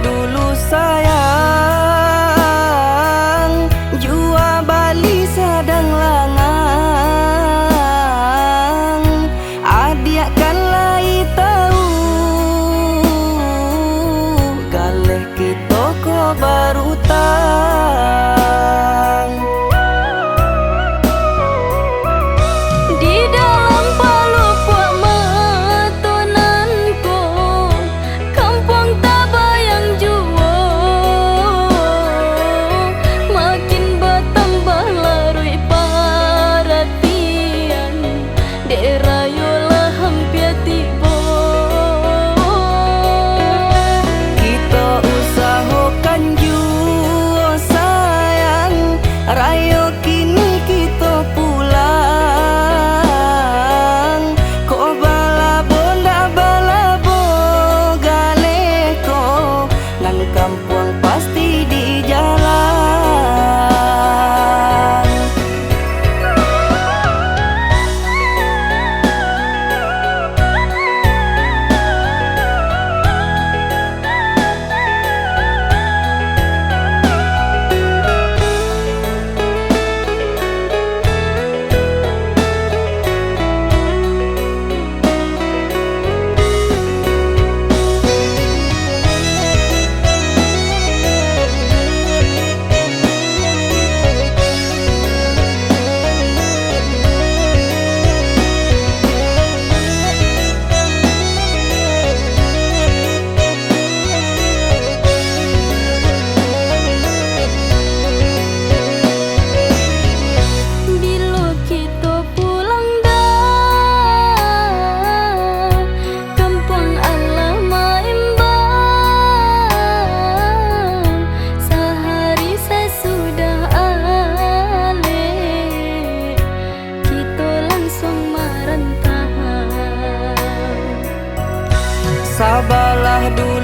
dulu sayang, jua Bali sadang langang. Adik kan lai tahu, galeh kita ko baru tang. Di dalam palu puak metonanku, kampung tabayang jua, makin bertambah larui perhatian, derayolah hampir tiba. Kita usahakan jua sayang, rayo kini kita pulang. Ko balabo ndak balabo galeko, nan kampung pasti di jalan. Bila kita pulang dah, kampung alamat imbang. Sehari sesudah alik, kita langsung merantau. Sabarlah dulu